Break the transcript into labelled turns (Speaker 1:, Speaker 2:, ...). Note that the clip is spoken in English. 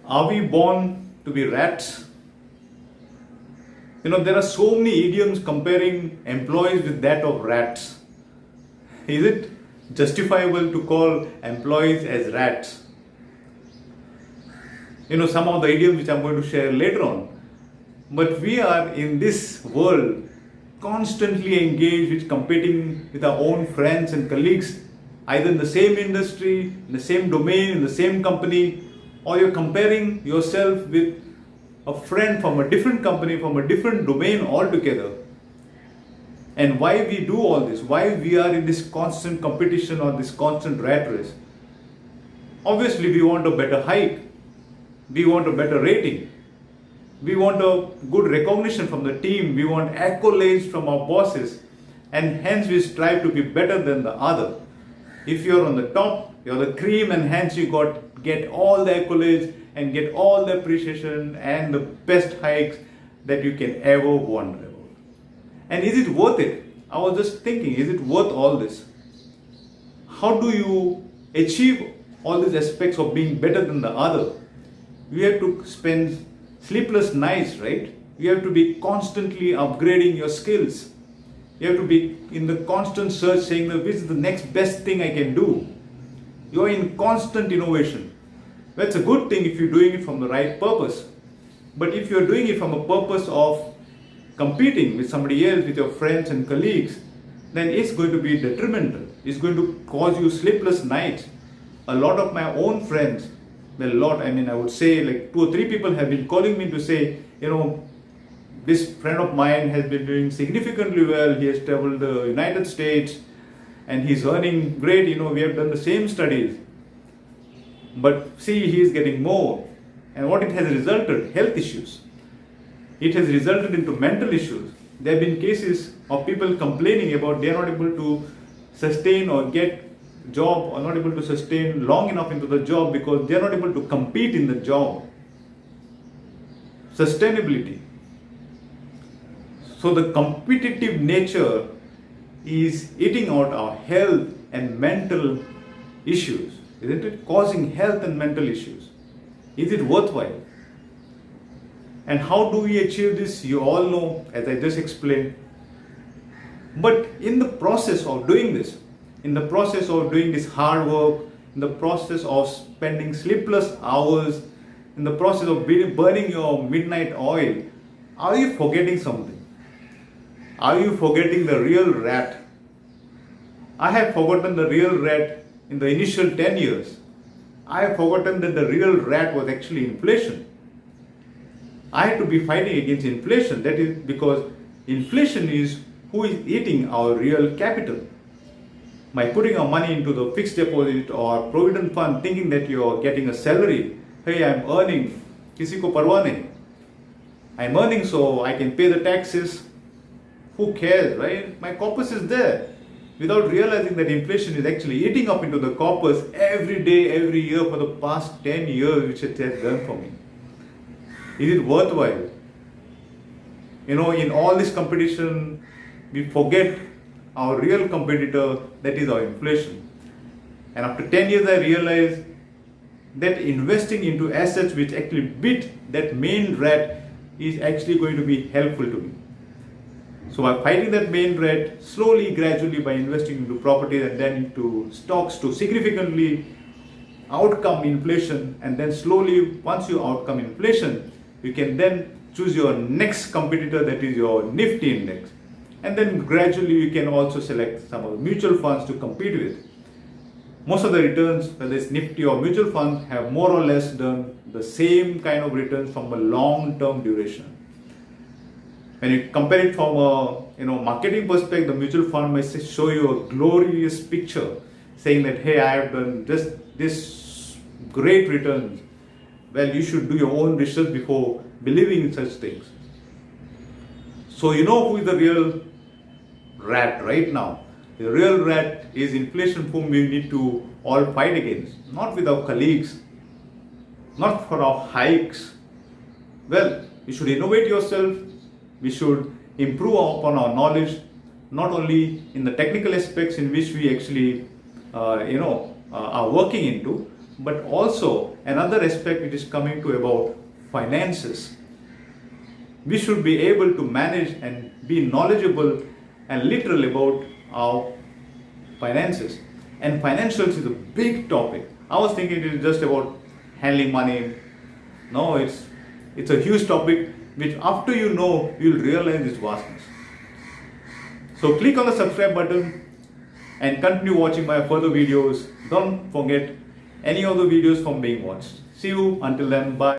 Speaker 1: Are we born to be rats? There are so many idioms comparing employees with that of rats. Is it justifiable to call employees as rats? Some of the idioms which I'm going to share later on. But we are in this world constantly engaged with competing with our own friends and colleagues, either in the same industry, in the same domain, in the same company, or you're comparing yourself with a friend from a different company, from a different domain altogether. And why we do all this, why we are in this constant competition or this constant rat race? Obviously, we want a better hike, we want a better rating, we want a good recognition from the team, we want accolades from our bosses, and hence we strive to be better than the other. If you're on the top, you're the cream, and hence you get all the accolades and get all the appreciation and the best hikes that you can ever wonder about. And is it worth it? I was just thinking, is it worth all this? How do you achieve all these aspects of being better than the other? We have to spend sleepless nights, right? You have to be constantly upgrading your skills. You have to be in the constant search saying that which is the next best thing I can do. You're in constant innovation. That's a good thing if you're doing it from the right purpose. But if you're doing it from a purpose of competing with somebody else, with your friends and colleagues, then it's going to be detrimental. It's going to cause you sleepless nights. A lot of my own friends, I would say like 2 or 3 people have been calling me to say, this friend of mine has been doing significantly well. He has traveled the United States and he's earning great. We have done the same studies. But see, he is getting more. And what it has resulted? Health issues. It has resulted into mental issues. There have been cases of people complaining about they are not able to sustain or get job, or not able to sustain long enough into the job because they are not able to compete in the job. Sustainability. So the competitive nature is eating out our health and mental issues, isn't it? Causing health and mental issues. Is it worthwhile? And how do we achieve this? You all know, as I just explained. But in the process of doing this, in the process of doing this hard work, in the process of spending sleepless hours, in the process of burning your midnight oil, are you forgetting something? Are you forgetting the real rat? I have forgotten the real rat in the initial 10 years. I have forgotten that the real rat was actually inflation. I had to be fighting against inflation. That is because inflation is who is eating our real capital. By putting our money into the fixed deposit or provident fund thinking that you are getting a salary, hey, I'm earning, kisi ko parwa nahi. I'm earning so I can pay the taxes. Who cares, right? My corpus is there. Without realizing that inflation is actually eating up into the corpus every day, every year for the past 10 years, which it has done for me. Is it worthwhile? In all this competition, we forget our real competitor, that is our inflation. And after 10 years, I realized that investing into assets which actually beat that main rat is actually going to be helpful to me. So by fighting that main rat, slowly, gradually, by investing into properties and then into stocks to significantly outcome inflation, and then slowly, once you outcome inflation, you can then choose your next competitor, that is your Nifty index. And then gradually you can also select some of the mutual funds to compete with. Most of the returns, whether it's Nifty or mutual funds, have more or less done the same kind of returns from a long-term duration. When you compare it from a marketing perspective, the mutual fund may show you a glorious picture, saying that, hey, I have done just this great returns. Well, you should do your own research before believing in such things. So you know who is the real rat right now. The real rat is inflation, whom we need to all fight against. Not with our colleagues, not for our hikes. Well, you should innovate yourself. We should improve upon our knowledge, not only in the technical aspects in which we actually are working into, but also another aspect it is coming to about finances. We should be able to manage and be knowledgeable and literal about our finances. And financials is a big topic. I was thinking it is just about handling money. No, it's a huge topic which after you know, you'll realize its vastness. So click on the subscribe button and continue watching my further videos. Don't forget any of the videos from being watched. See you until then. Bye.